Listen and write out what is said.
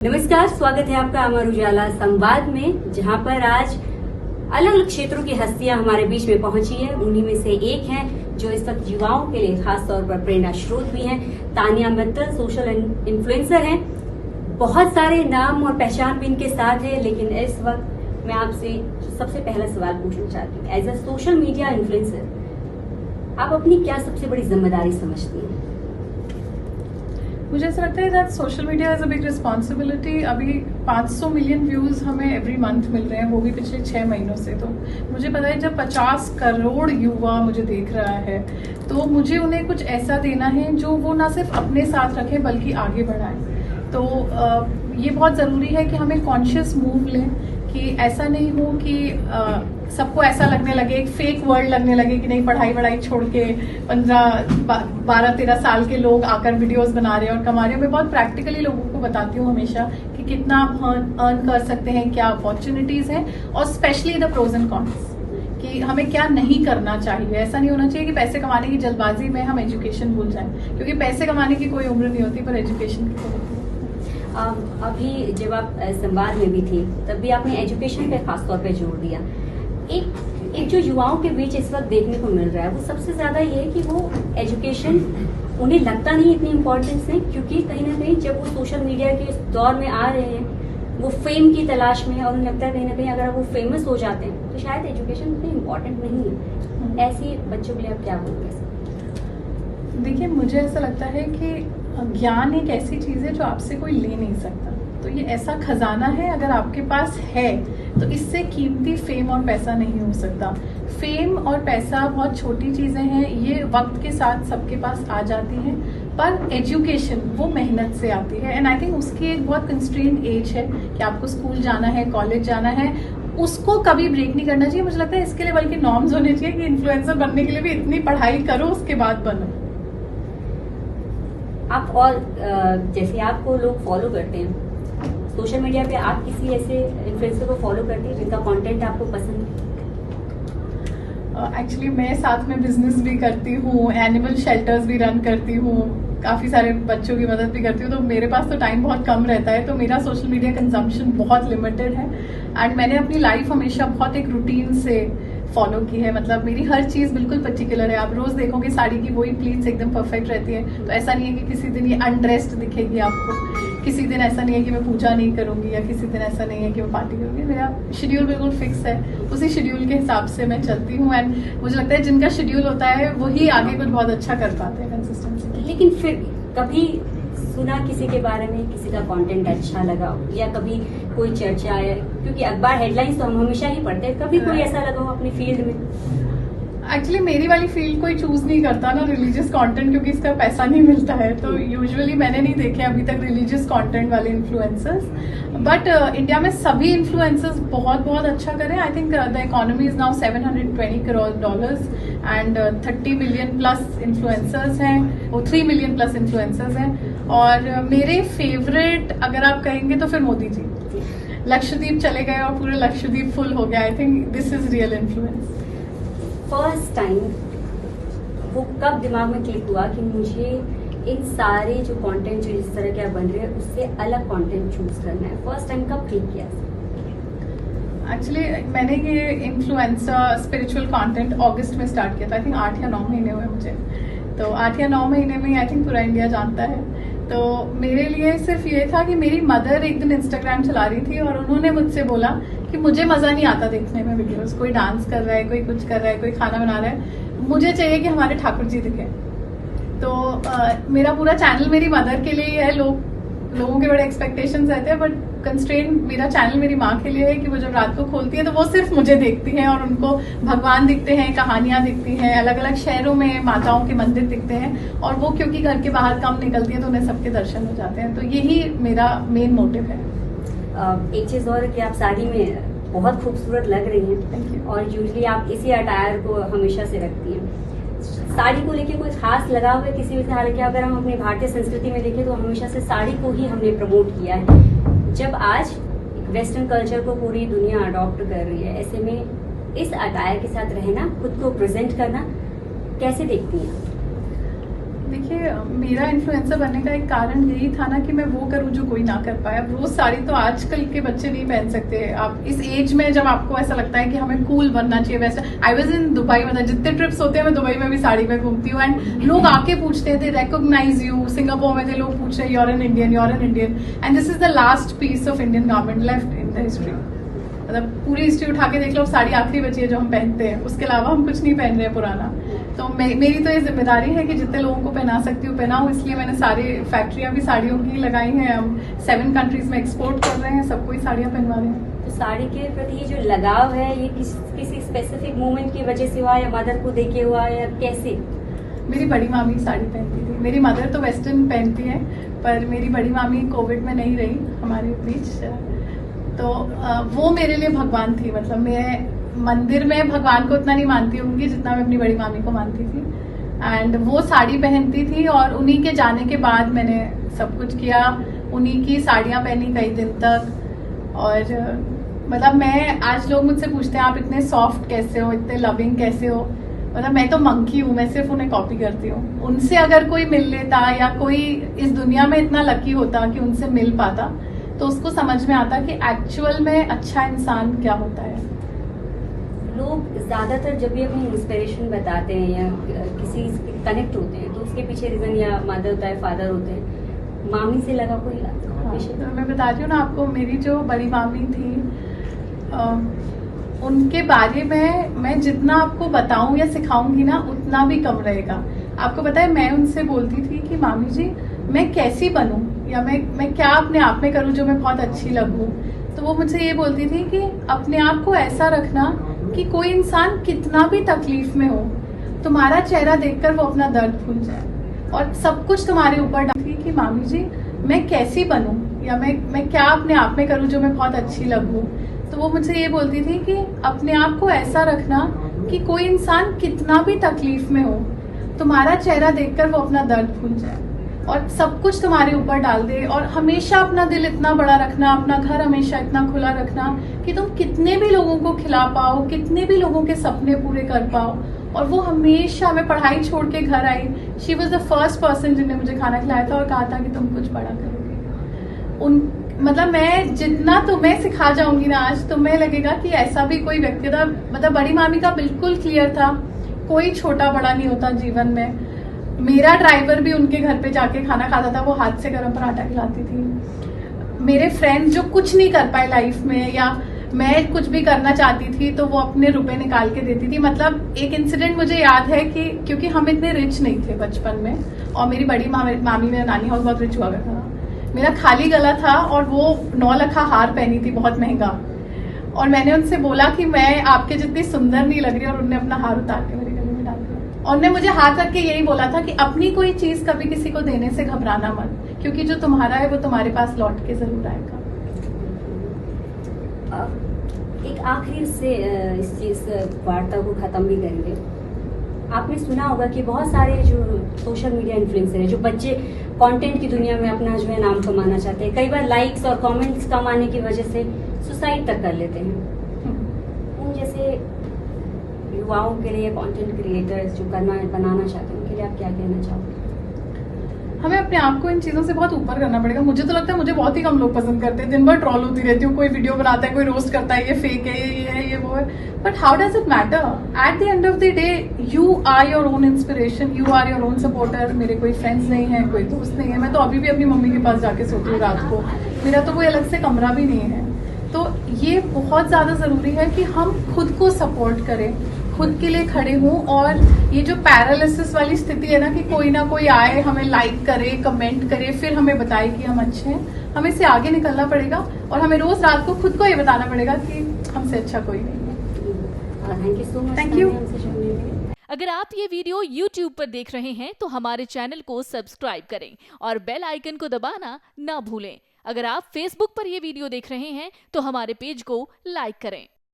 नमस्कार, स्वागत है आपका अमर उजाला संवाद में, जहां पर आज अलग अलग क्षेत्रों की हस्तियां हमारे बीच में पहुंची है। उन्हीं में से एक हैं जो इस वक्त युवाओं के लिए खास तौर पर प्रेरणा स्रोत भी हैं। तानिया मित्तल सोशल इन्फ्लुएंसर हैं। बहुत सारे नाम और पहचान भी इनके साथ है, लेकिन इस वक्त मैं आपसे सबसे पहला सवाल पूछना चाहती हूँ। As a social media influencer आप अपनी क्या सबसे बड़ी जिम्मेदारी समझती हैं? मुझे ऐसा लगता है that social media is a big responsibility. अभी 500 मिलियन व्यूज हमें एवरी मंथ मिल रहे हैं, वो भी पिछले 6 महीनों से। तो मुझे पता है जब 50 करोड़ युवा मुझे देख रहा है तो मुझे उन्हें कुछ ऐसा देना है जो वो ना सिर्फ अपने साथ रखें बल्कि आगे बढ़ाएं। तो ये बहुत ज़रूरी है कि हमें कॉन्शियस मूव लें कि ऐसा नहीं हो कि सबको ऐसा लगने लगे, एक फेक वर्ल्ड लगने लगे कि नहीं पढ़ाई वढ़ाई छोड़ के 12-13 साल के लोग आकर वीडियोस बना रहे हैं और कमा रहे हैं। मैं बहुत प्रैक्टिकली लोगों को बताती हूँ हमेशा कि कितना आप अर्न कर सकते हैं, क्या अपॉर्चुनिटीज हैं, और specially the pros and cons कि हमें क्या नहीं करना चाहिए। ऐसा नहीं होना चाहिए कि पैसे कमाने की जल्दबाजी में हम एजुकेशन भूल जाएं, क्योंकि पैसे कमाने की कोई उम्र नहीं होती, पर एजुकेशन की तो होती है। अभी जब आप संवाद में भी थी तब भी आपने एजुकेशन पे खास तौर पे जोर दिया। एक जो युवाओं के बीच इस वक्त देखने को मिल रहा है वो सबसे ज्यादा ये है कि वो एजुकेशन उन्हें लगता नहीं इतनी इम्पोर्टेंस है, क्योंकि कहीं ना कहीं जब वो सोशल मीडिया के दौर में आ रहे हैं वो फेम की तलाश में है, और उन्हें लगता है कहीं ना कहीं अगर वो फेमस हो जाते हैं तो शायद एजुकेशन उतनी इम्पोर्टेंट नहीं है। ऐसे बच्चों के लिए आप क्या बोलोगे? देखिए, मुझे ऐसा लगता है कि ज्ञान एक ऐसी चीज़ है जो आपसे कोई ले नहीं सकता। तो ये ऐसा खजाना है, अगर आपके पास है तो इससे कीमती फेम और पैसा नहीं हो सकता। फेम और पैसा बहुत छोटी चीज़ें हैं, ये वक्त के साथ सबके पास आ जाती हैं, पर एजुकेशन वो मेहनत से आती है। एंड आई थिंक उसकी एक बहुत कंस्ट्रेंट एज है कि आपको स्कूल जाना है, कॉलेज जाना है, उसको कभी ब्रेक नहीं करना चाहिए। मुझे लगता है इसके लिए बल्कि नॉर्म्स होने चाहिए कि इन्फ्लुएंसर बनने के लिए भी इतनी पढ़ाई करो, उसके बाद बनो। आप और जैसे आपको लोग फॉलो करते हैं सोशल मीडिया पे, आप किसी ऐसे इन्फ्लुएंसर को फॉलो करते हैं जिनका कंटेंट आपको पसंद है? एक्चुअली मैं साथ में बिजनेस भी करती हूँ, एनिमल शेल्टर्स भी रन करती हूँ, काफ़ी सारे बच्चों की मदद भी करती हूँ, तो मेरे पास तो टाइम बहुत कम रहता है। तो मेरा सोशल मीडिया कंजम्पशन बहुत लिमिटेड है। एंड मैंने अपनी लाइफ हमेशा बहुत एक रूटीन से फॉलो की है। मतलब मेरी हर चीज़ बिल्कुल पर्टिकुलर है। आप रोज़ देखोगे साड़ी की वही प्लीट्स एकदम परफेक्ट रहती है। तो ऐसा नहीं है कि किसी दिन ये अनड्रेस्ड दिखेगी आपको, किसी दिन ऐसा नहीं है कि मैं पूजा नहीं करूँगी, या किसी दिन ऐसा नहीं है कि मैं पार्टी करूँगी। मेरा शेड्यूल बिल्कुल फिक्स है, उसी शेड्यूल के हिसाब से मैं चलती हूँ। एंड मुझे लगता है जिनका शेड्यूल होता है वही आगे कुछ बहुत अच्छा कर पाते हैं कंसिस्टेंसी। लेकिन फिर कभी सुना किसी के बारे में, किसी का कंटेंट अच्छा लगा, या कभी कोई चर्चा आया, क्योंकि अखबार हेडलाइंस तो हम हमेशा ही पढ़ते हैं, कभी कोई ऐसा लगा हो अपनी फील्ड में? एक्चुअली मेरी वाली फील्ड कोई चूज नहीं करता ना रिलीजियस कंटेंट, क्योंकि इसका पैसा नहीं मिलता है। तो यूजुअली मैंने नहीं देखे अभी तक रिलीजियस कंटेंट वाले इन्फ्लुएंसर्स। बट इंडिया में सभी इन्फ्लुएंसर्स बहुत बहुत अच्छा करें। I think the economy is now $720 crore and 30 million plus influencers हैं, वो 3 मिलियन प्लस इन्फ्लुएंसर्स हैं। और मेरे फेवरेट अगर आप कहेंगे तो फिर मोदी जी। लक्षद्वीप चले गए और पूरे लक्षद्वीप फुल हो गया। I think this is real influence. First time वो कब दिमाग में क्लिक हुआ कि मुझे इन सारे जो कंटेंट जो जिस तरह के आप बन रहे हैं उससे अलग कंटेंट चूज करना है? फर्स्ट टाइम कब क्लिक किया? एक्चुअली मैंने ये इन्फ्लुएंसर स्पिरिचुअल कंटेंट अगस्त में स्टार्ट किया था। आई थिंक 8 या 9 महीने हुए मुझे। तो 8 या 9 महीने में आई थिंक पूरा इंडिया जानता है। तो मेरे लिए सिर्फ ये था कि मेरी मदर एक दिन इंस्टाग्राम चला रही थी और उन्होंने मुझसे बोला कि मुझे मज़ा नहीं आता देखने में वीडियोस, कोई डांस कर रहा है, कोई कुछ कर रहा है, कोई खाना बना रहा है, मुझे चाहिए कि हमारे ठाकुर जी दिखें। तो मेरा पूरा चैनल मेरी मदर के लिए ही है। लोगों के बड़े एक्सपेक्टेशंस रहते हैं, बट कंस्ट्रेंट मेरा चैनल मेरी माँ के लिए है कि वो जब रात को खोलती है तो वो सिर्फ मुझे देखती हैं और उनको भगवान दिखते हैं, कहानियाँ दिखती हैं, अलग अलग शहरों में माताओं के मंदिर दिखते हैं, और वो क्योंकि घर के बाहर कम निकलती है तो उन्हें सबके दर्शन हो जाते हैं। तो यही मेरा मेन मोटिव है। एक चीज और कि आप साड़ी में बहुत खूबसूरत लग रही हैं। Thank you. और यूजली आप इसी अटायर को हमेशा से रखती हैं। साड़ी को लेके कोई खास लगाव है किसी भी से? हालांकि अगर हम अपनी भारतीय संस्कृति में देखें तो हमेशा से साड़ी को ही हमने प्रमोट किया है। जब आज वेस्टर्न कल्चर को पूरी दुनिया अडॉप्ट कर रही है, ऐसे में इस अटायर के साथ रहना, खुद को प्रेजेंट करना कैसे देखती हैं? देखिए, देखिए, मेरा इन्फ्लुएंसर बनने का एक कारण यही था ना कि मैं वो करूँ जो कोई ना कर पाए। अब रोज साड़ी तो आजकल के बच्चे नहीं पहन सकते। आप इस एज में जब आपको ऐसा लगता है कि हमें कूल बनना चाहिए, वैसे आई वाज इन दुबई, मतलब जितने ट्रिप्स होते हैं मैं दुबई में भी साड़ी में घूमती हूँ। एंड लोग आके पूछते थे, रिकॉग्नाइज यू। सिंगापुर में थे, लोग पूछ रहे you're an Indian, you're an Indian, and this is the last piece of Indian garment left in the history. मतलब पूरी हिस्ट्री उठा के देख लो, साड़ी आखिरी बची है जो हम पहनते हैं, उसके अलावा हम कुछ नहीं पहन रहे हैं पुराना। तो मेरी तो ये जिम्मेदारी है कि जितने लोगों को पहना सकती हूँ पहनाऊँ, इसलिए मैंने सारी फैक्ट्रियाँ भी साड़ियों की लगाई हैं। हम 7 कंट्रीज में एक्सपोर्ट कर रहे हैं, सबको ही साड़ियाँ पहनवा रहे हैं। तो साड़ी के प्रति ये जो लगाव है, ये किसी स्पेसिफिक मोमेंट की वजह से हुआ या मदर को देखे हुआ या कैसे? मेरी बड़ी मामी साड़ी पहनती थी। मेरी मदर तो वेस्टर्न पहनती है, पर मेरी बड़ी मामी कोविड में नहीं रही हमारे बीच, तो वो मेरे लिए भगवान थी। मतलब मैं मंदिर में भगवान को उतना नहीं मानती होंगी जितना मैं अपनी बड़ी मामी को मानती थी। एंड वो साड़ी पहनती थी और उन्हीं के जाने के बाद मैंने सब कुछ किया। उन्हीं की साड़ियाँ पहनी कई दिन तक। और मतलब मैं, आज लोग मुझसे पूछते हैं आप इतने सॉफ्ट कैसे हो, इतने लविंग कैसे हो। मतलब मैं तो मंकी हूँ, मैं सिर्फ उन्हें कॉपी करती हूँ। उनसे अगर कोई मिल लेता या कोई इस दुनिया में इतना लकी होता कि उनसे मिल पाता, तो उसको समझ में आता कि एक्चुअल में अच्छा इंसान क्या होता है। लोग ज्यादातर जब भी अपनी इंस्पिरेशन बताते हैं या किसी से कनेक्ट होते हैं तो उसके पीछे रीजन या मदर होता है, फादर होते हैं। मामी से लगा कोई तो मैं बताती हूँ ना आपको, मेरी जो बड़ी मामी थी, उनके बारे में मैं जितना आपको बताऊं या सिखाऊंगी ना उतना भी कम रहेगा। आपको पता है, मैं उनसे बोलती थी कि मामी जी मैं कैसी बनूं या मैं क्या अपने आप में करूं जो मैं बहुत अच्छी लगूं। तो वो मुझसे ये बोलती थी कि अपने आप को ऐसा रखना कि कोई इंसान कितना भी तकलीफ में हो, तुम्हारा चेहरा देखकर वो अपना दर्द भूल जाए और सब कुछ तुम्हारे ऊपर डालती कि मामी जी मैं कैसी बनूं या मैं क्या अपने आप में करूं जो मैं बहुत अच्छी लगूं। तो वो मुझसे ये बोलती थी कि अपने आप को ऐसा रखना कि कोई इंसान कितना भी तकलीफ में हो, तुम्हारा चेहरा देखकर वो अपना दर्द भूल जाए और सब कुछ तुम्हारे ऊपर डाल दे। और हमेशा अपना दिल इतना बड़ा रखना, अपना घर हमेशा इतना खुला रखना कि तुम कितने भी लोगों को खिला पाओ, कितने भी लोगों के सपने पूरे कर पाओ। और वो हमेशा, मैं पढ़ाई छोड़ के घर आई, she was the first person जिन्होंने मुझे खाना खिलाया था और कहा था कि तुम कुछ बड़ा करोगे। मतलब मैं जितना तुम्हें सिखा जाऊंगी ना आज, तुम्हें लगेगा कि ऐसा भी कोई व्यक्ति था। मतलब बड़ी मामी का बिल्कुल क्लियर था, कोई छोटा बड़ा नहीं होता जीवन में। मेरा ड्राइवर भी उनके घर पे जाके खाना खाता था, वो हाथ से गर्म पराठा खिलाती थी। मेरे फ्रेंड्स जो कुछ नहीं कर पाए लाइफ में या मैं कुछ भी करना चाहती थी तो वो अपने रुपए निकाल के देती थी। मतलब एक इंसिडेंट मुझे याद है कि क्योंकि हम इतने रिच नहीं थे बचपन में, और मेरी बड़ी मामी मेरा नानी हाउस बहुत रिच हुआ करता था। मेरा खाली गला था और वो 9 लखा हार पहनी थी, बहुत महंगा। और मैंने उनसे बोला कि मैं आपके जितनी सुंदर नहीं लग रही, और उन्होंने अपना हार उतार के मेरे गले में डाल दिया। और उन्होंने मुझे हाथ रख के यही बोला था कि अपनी कोई चीज कभी किसी को देने से घबराना मत, क्योंकि जो तुम्हारा है वो तुम्हारे पास लौट के जरूर आएगा। एक आखिरी से इस वार्ता को खत्म भी करेंगे। आपने सुना होगा कि बहुत सारे जो सोशल मीडिया इन्फ्लुएंसर है, जो बच्चे कंटेंट की दुनिया में अपना जो है नाम कमाना चाहते हैं, कई बार लाइक्स और कमेंट्स कम आने की वजह से सुसाइड तक कर लेते हैं। उन जैसे युवाओं के लिए, कंटेंट क्रिएटर्स जो बनाना चाहते हैं, उनके लिए आप क्या कहना चाहोगे? हमें अपने आप को इन चीजों से बहुत ऊपर करना पड़ेगा। मुझे तो लगता है मुझे बहुत ही कम लोग पसंद करते हैं, दिन भर ट्रोल होती रहती हूँ, कोई वीडियो बनाता है, कोई रोस्ट करता है, ये फेक है, ये है, ये वो है। But how does it matter? At the end of the day you are your own inspiration, you are your own supporter. मेरे कोई फ्रेंड्स नहीं है, कोई दोस्त नहीं है। मैं तो अभी भी अपनी मम्मी के पास जाके सोती हूँ रात को, मेरा तो कोई अलग से कमरा भी नहीं है। तो ये बहुत ज्यादा जरूरी है कि हम खुद को सपोर्ट करें, खुद के लिए खड़े हों। और ये जो पैरालिसिस वाली स्थिति है ना कि कोई ना कोई आए, हमें लाइक करे, कमेंट करे, फिर हमें बताए कि हम अच्छे हैं, हमें इससे आगे निकलना पड़ेगा। और हमें रोज रात को खुद को ये बताना पड़ेगा कि हमसे अच्छा कोई नहीं है। Thank you so much. Thank you. अगर आप ये वीडियो YouTube पर देख रहे हैं तो हमारे चैनल को सब्सक्राइब करें और बेल आइकन को दबाना ना भूलें। अगर आप Facebook पर ये वीडियो देख रहे हैं तो हमारे पेज को लाइक करें।